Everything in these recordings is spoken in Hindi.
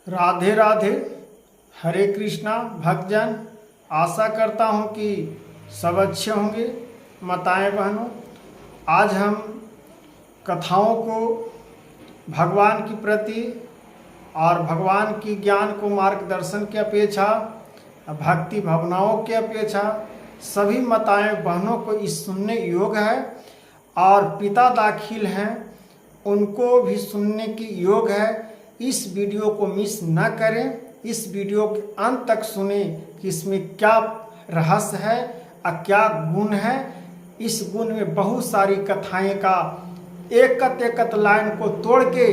राधे राधे। हरे कृष्णा भक्तजन। आशा करता हूँ कि सब अच्छे होंगे। माताएं बहनों, आज हम कथाओं को भगवान की प्रति और भगवान की ज्ञान को मार्गदर्शन की अपेक्षा, भक्ति भावनाओं की अपेक्षा सभी माताएं बहनों को इस सुनने योग है और पिता दाखिल हैं उनको भी सुनने की योग है। इस वीडियो को मिस न करें, इस वीडियो के अंत तक सुने कि इसमें क्या रहस्य है और क्या गुण है। इस गुण में बहुत सारी कथाएं का एक लाइन को तोड़ के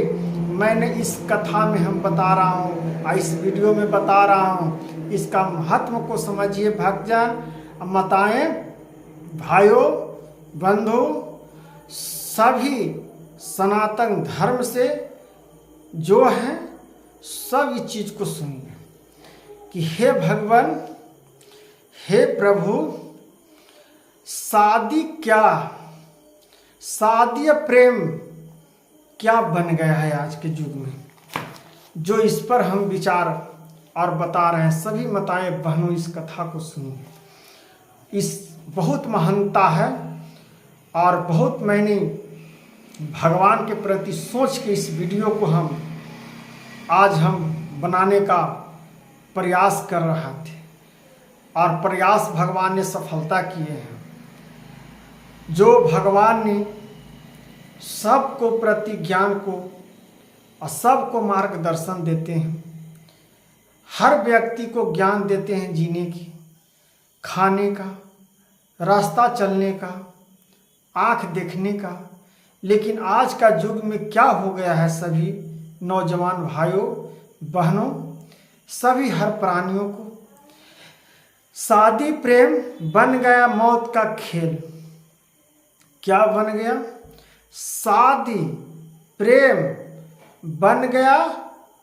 मैंने इस कथा में हम बता रहा हूँ और इस वीडियो में बता रहा हूँ। इसका महत्व को समझिए भक्तजन, माताएं, भाइयों, बंधु, सभी सनातन धर्म से जो हैं सब इस चीज को सुनिए कि हे भगवान, हे प्रभु, शादी क्या, शादी प्रेम क्या बन गया है आज के युग में, जो इस पर हम विचार और बता रहे हैं। सभी माताएं बहनों इस कथा को सुनिए। इस बहुत महानता है और बहुत मैंने भगवान के प्रति सोच के इस वीडियो को आज हम बनाने का प्रयास कर रहे थे और प्रयास भगवान ने सफलता किए हैं। जो भगवान ने सबको प्रति ज्ञान को और सबको मार्गदर्शन देते हैं, हर व्यक्ति को ज्ञान देते हैं जीने की, खाने का, रास्ता चलने का, आँख देखने का। लेकिन आज का युग में क्या हो गया है, सभी नौजवान भाइयों बहनों, सभी हर प्राणियों को शादी प्रेम बन गया मौत का खेल। क्या बन गया? शादी प्रेम बन गया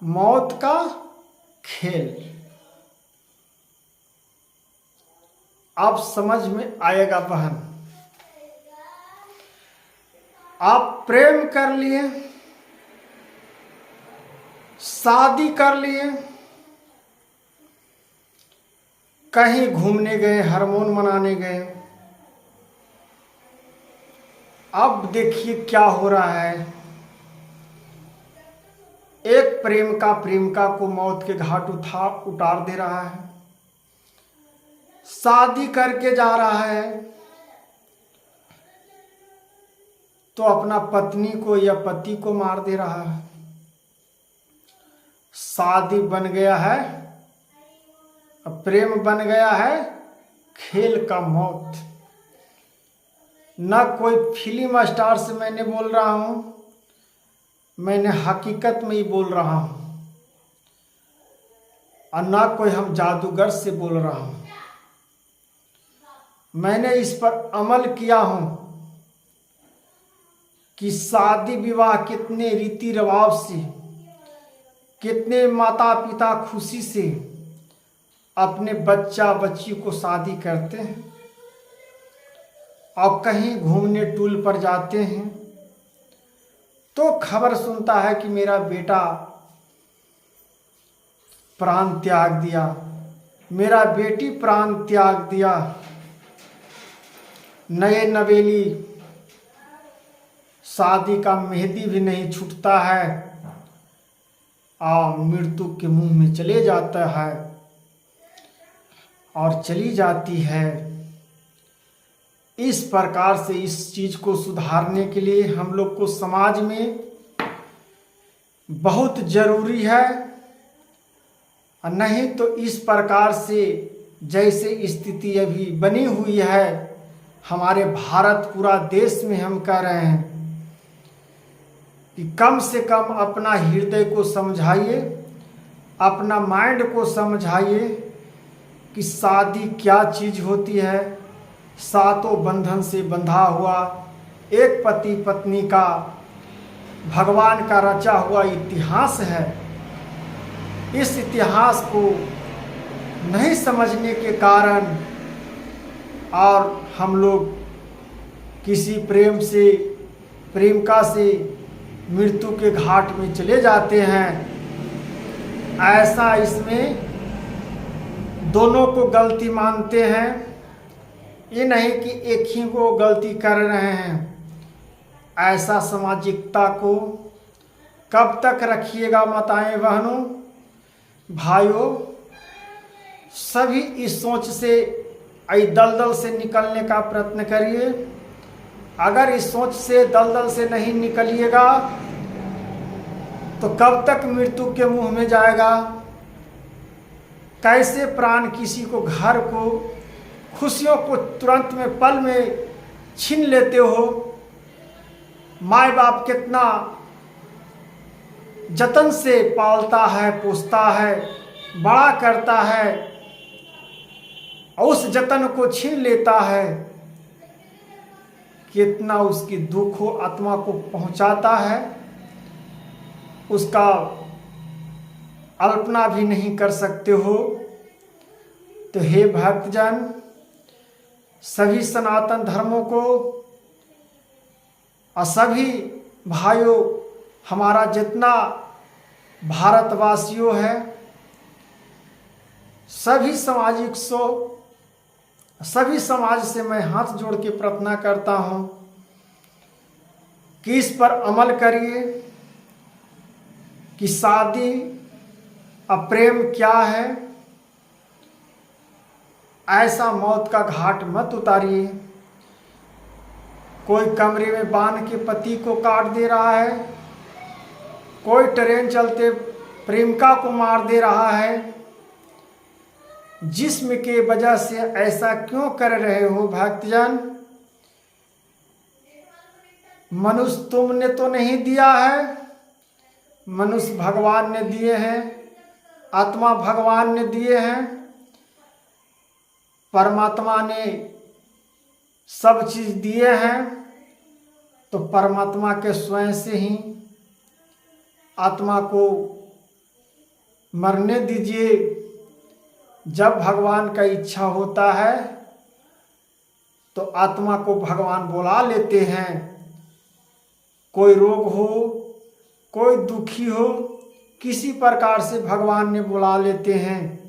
मौत का खेल। आप समझ में आएगा बहन। आप प्रेम कर लिए, शादी कर लिए, कहीं घूमने गए, हारमोन मनाने गए। अब देखिए क्या हो रहा है। एक प्रेमिका को मौत के घाट उतार दे रहा है, शादी करके जा रहा है तो अपना पत्नी को या पति को मार दे रहा है। शादी बन गया है, प्रेम बन गया है खेल का मौत। न कोई फिल्म स्टार से मैंने बोल रहा हूं, मैंने हकीकत में ही बोल रहा हूं और न कोई हम जादूगर से बोल रहा हूं। मैंने इस पर अमल किया हूं कि शादी विवाह कितने रीति रिवाज से, कितने माता पिता खुशी से अपने बच्चा बच्ची को शादी करते हैं और कहीं घूमने टूर पर जाते हैं तो खबर सुनता है कि मेरा बेटा प्राण त्याग दिया, मेरा बेटी प्राण त्याग दिया। नए नवेली शादी का मेहंदी भी नहीं छूटता है और मृत्यु के मुंह में चले जाता है और चली जाती है। इस प्रकार से इस चीज को सुधारने के लिए हम लोग को समाज में बहुत जरूरी है, और नहीं तो इस प्रकार से जैसे स्थिति अभी बनी हुई है हमारे भारत पूरा देश में, हम कह रहे हैं कि कम से कम अपना हृदय को समझाइए, अपना माइंड को समझाइए कि शादी क्या चीज होती है। सातों बंधन से बंधा हुआ एक पति पत्नी का भगवान का रचा हुआ इतिहास है। इस इतिहास को नहीं समझने के कारण और हम लोग किसी प्रेमिका से मृत्यु के घाट में चले जाते हैं ऐसा इसमें दोनों को गलती मानते हैं। ये नहीं कि एक ही को गलती कर रहे हैं। ऐसा सामाजिकता को कब तक रखिएगा माताएं बहनों भाइयों। सभी इस सोच से दलदल से निकलने का प्रयत्न करिए। अगर इस सोच से दलदल से नहीं निकलिएगा तो कब तक मृत्यु के मुंह में जाएगा। कैसे प्राण किसी को, घर को, खुशियों को तुरंत में पल में छीन लेते हो। माँ बाप कितना जतन से पालता है, पोसता है, बड़ा करता है, उस जतन को छीन लेता है। कितना उसकी दुख हो आत्मा को पहुंचाता है, उसका अल्पना भी नहीं कर सकते हो। तो हे भक्तजन, सभी सनातन धर्मों को और सभी भाइयों, हमारा जितना भारतवासियों है, सभी सभी समाज से मैं हाथ जोड़ के प्रार्थना करता हूं कि इस पर अमल करिए कि शादी और प्रेम क्या है। ऐसा मौत का घाट मत उतारिए। कोई कमरे में बांध के पति को काट दे रहा है, कोई ट्रेन चलते प्रेमिका को मार दे रहा है। जिस्म के वजह से ऐसा क्यों कर रहे हो भक्तजन। मनुष्य तुमने तो नहीं दिया है, मनुष्य भगवान ने दिए हैं, आत्मा भगवान ने दिए हैं। परमात्मा ने सब चीज दिए हैं, तो परमात्मा के स्वयं से ही आत्मा को मरने दीजिए। जब भगवान का इच्छा होता है तो आत्मा को भगवान बुला लेते हैं। कोई रोग हो, कोई दुखी हो, किसी प्रकार से भगवान ने बुला लेते हैं।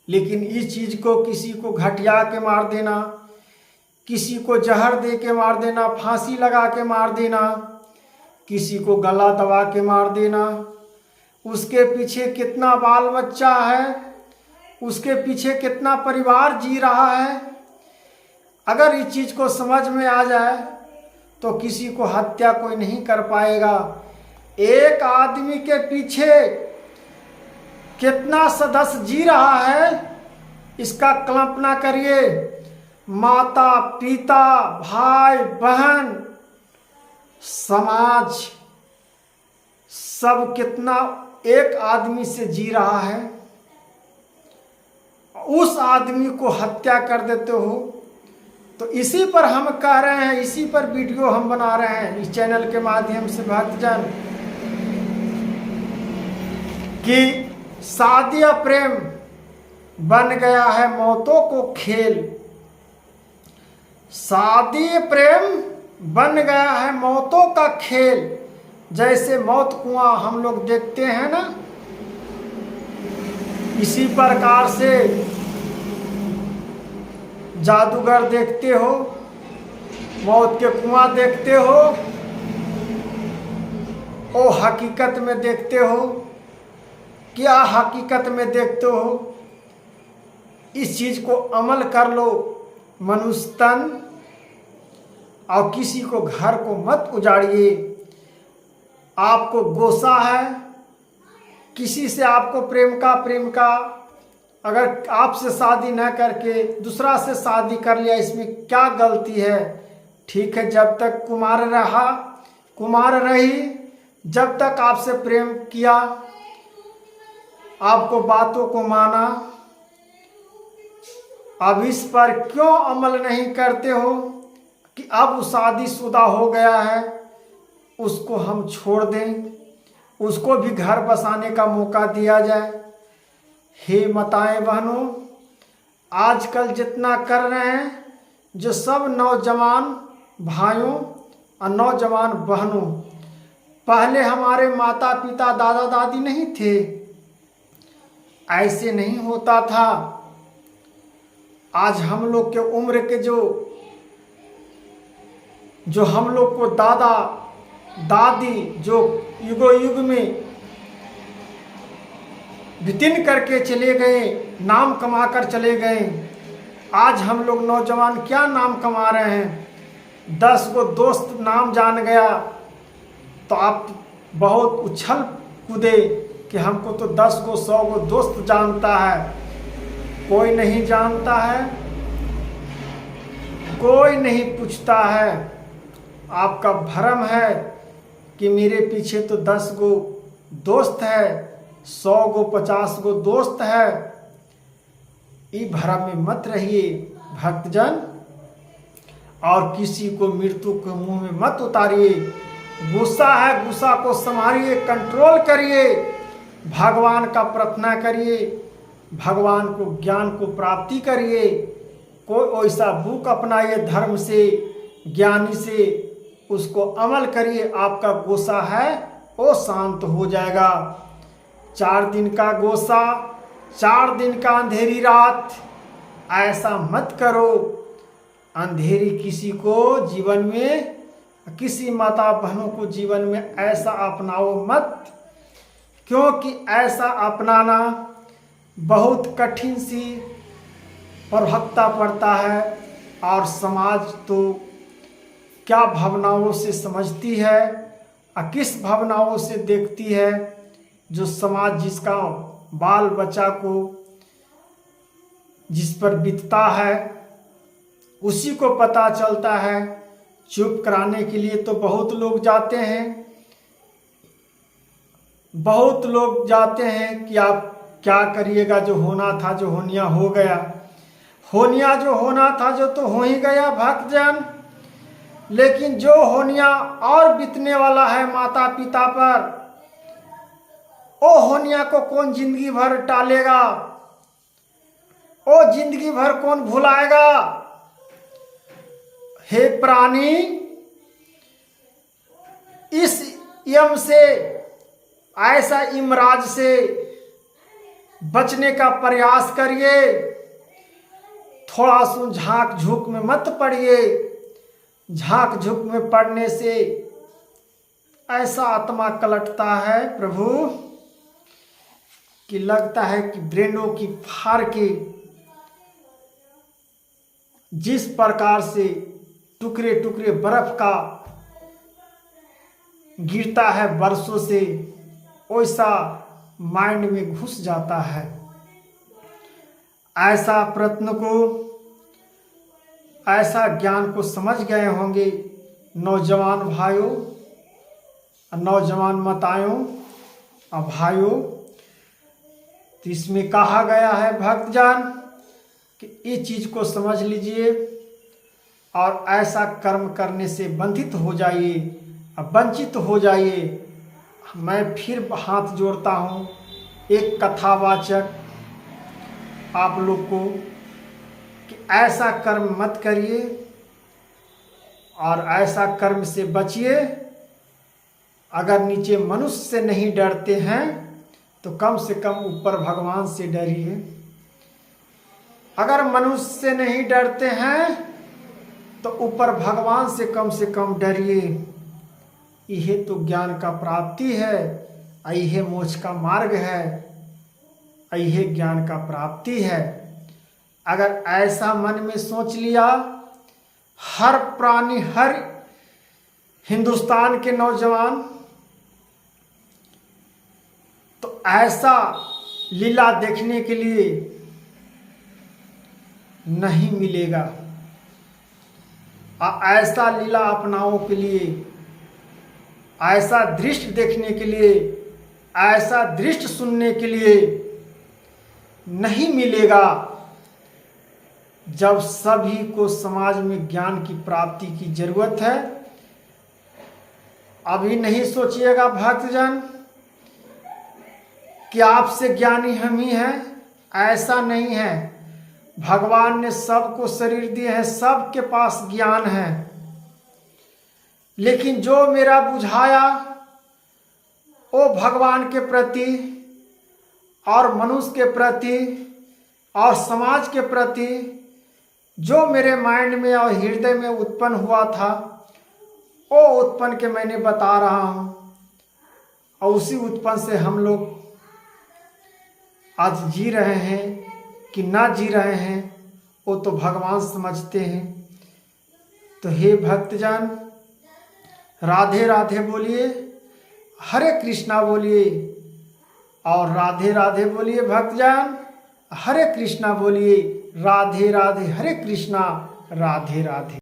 लेकिन इस चीज को किसी को घटिया के मार देना, किसी को जहर दे के मार देना, फांसी लगा के मार देना, किसी को गला दबा के मार देना, उसके पीछे कितना बाल बच्चा है, उसके पीछे कितना परिवार जी रहा है। अगर इस चीज को समझ में आ जाए तो किसी को हत्या कोई नहीं कर पाएगा। एक आदमी के पीछे कितना सदस्य जी रहा है, इसका कल्पना करिए। माता पिता, भाई बहन, समाज, सब कितना एक आदमी से जी रहा है। उस आदमी को हत्या कर देते हो। तो इसी पर हम कह रहे हैं, इसी पर वीडियो हम बना रहे हैं इस चैनल के माध्यम से भक्तजन, कि शादी या प्रेम बन गया है मौतों को खेल। शादी प्रेम बन गया है मौतों का खेल। जैसे मौत कुआं हम लोग देखते हैं ना, इसी प्रकार से जादूगर देखते हो, मौत के कुआं देखते हो, ओ हकीकत में देखते हो। क्या हकीकत में देखते हो? इस चीज को अमल कर लो मनुष्य तन। और किसी को घर को मत उजाड़िए। आपको गोसा है, किसी से आपको प्रेम का अगर आपसे शादी न करके दूसरा से शादी कर लिया, इसमें क्या गलती है? ठीक है, जब तक कुमार रही, जब तक आपसे प्रेम किया, आपको बातों को माना, अब इस पर क्यों अमल नहीं करते हो कि अब शादीशुदा हो गया है, उसको हम छोड़ दें, उसको भी घर बसाने का मौका दिया जाए। हे माताएं बहनों, आजकल जितना कर रहे हैं, जो सब नौजवान भाइयों और नौजवान बहनों, पहले हमारे माता पिता दादा दादी नहीं थे, ऐसे नहीं होता था। आज हम लोग के उम्र के जो हम लोग को दादा दादी जो युगो युग में वितीन करके चले गए, नाम कमा कर चले गए, आज हम लोग नौजवान क्या नाम कमा रहे हैं। 10 गो दोस्त नाम जान गया तो आप बहुत उछल कूदे कि हमको तो 10 गो 100 गो दोस्त जानता है। कोई नहीं जानता है, कोई नहीं पूछता है। आपका भ्रम है कि मेरे पीछे तो 10 गो दोस्त है, 100 गो 50 गो दोस्त है। इस भ्रम में मत रहिए भक्तजन, और किसी को मृत्यु के मुंह में मत उतारिए। गुस्सा है, गुस्सा को संभालिए, कंट्रोल करिए, भगवान का प्रार्थना करिए, भगवान को ज्ञान को प्राप्ति करिए। कोई ऐसा बुक अपनाइए धर्म से, ज्ञानी से, उसको अमल करिए। आपका गुस्सा है वो शांत हो जाएगा। 4 दिन का गुस्सा, 4 दिन का अंधेरी रात, ऐसा मत करो। अंधेरी किसी को जीवन में, किसी माता बहनों को जीवन में ऐसा अपनाओ मत, क्योंकि ऐसा अपनाना बहुत कठिन सी प्रभावता पड़ता है। और समाज तो क्या भावनाओं से समझती है और किस भावनाओं से देखती है। जो समाज जिसका बाल बच्चा को जिस पर बीतता है उसी को पता चलता है। चुप कराने के लिए तो बहुत लोग जाते हैं, बहुत लोग जाते हैं कि आप क्या करिएगा, जो होना था, जो होनिया हो गया। होनिया जो होना था जो तो हो ही गया भक्तजन, लेकिन जो होनिया और बीतने वाला है माता पिता पर, ओ होनिया को कौन जिंदगी भर टालेगा, ओ जिंदगी भर कौन भुलाएगा। हे प्राणी, इस यम से, ऐसा इमराज से बचने का प्रयास करिए। थोड़ा सा झांक झूक में मत पड़िए। झांक झूक में पड़ने से ऐसा आत्मा कलटता है प्रभु कि लगता है कि ब्रेनों की फाड़ के जिस प्रकार से टुकड़े टुकड़े बर्फ का गिरता है बरसों से, वैसा माइंड में घुस जाता है। ऐसा प्रयत्न को, ऐसा ज्ञान को समझ गए होंगे नौजवान भाइयों, नौजवान माताओं और भाइयों। तो इसमें कहा गया है भक्तजन कि इस चीज को समझ लीजिए और ऐसा कर्म करने से बंधित हो जाइए, वंचित हो जाइए। मैं फिर हाथ जोड़ता हूँ एक कथावाचक आप लोग को कि ऐसा कर्म मत करिए और ऐसा कर्म से बचिए। अगर नीचे मनुष्य से नहीं डरते हैं तो कम से कम ऊपर भगवान से डरिए। अगर मनुष्य से नहीं डरते हैं तो ऊपर भगवान से कम डरिए। यह तो ज्ञान का प्राप्ति है, यह मोक्ष का मार्ग है, यह ज्ञान का प्राप्ति है। अगर ऐसा मन में सोच लिया, हर प्राणी, हर हिंदुस्तान के नौजवान, तो ऐसा लीला देखने के लिए नहीं मिलेगा। ऐसा लीला अपनाओं के लिए, ऐसा दृश्य देखने के लिए, ऐसा दृश्य सुनने के लिए नहीं मिलेगा। जब सभी को समाज में ज्ञान की प्राप्ति की जरूरत है। अभी नहीं सोचिएगा भक्तजन कि आपसे ज्ञानी हम ही हैं, ऐसा नहीं है। भगवान ने सबको शरीर दिए हैं, सबके पास ज्ञान है, लेकिन जो मेरा बुझाया वो भगवान के प्रति और मनुष्य के प्रति और समाज के प्रति जो मेरे माइंड में और हृदय में उत्पन्न हुआ था, वो उत्पन्न के मैंने बता रहा हूँ। और उसी उत्पन्न से हम लोग आज जी रहे हैं कि ना जी रहे हैं, वो तो भगवान समझते हैं। तो हे भक्तजन, राधे राधे बोलिए, हरे कृष्णा बोलिए, और राधे राधे बोलिए भक्तजन, हरे कृष्णा बोलिए, राधे राधे, हरे कृष्णा, राधे राधे।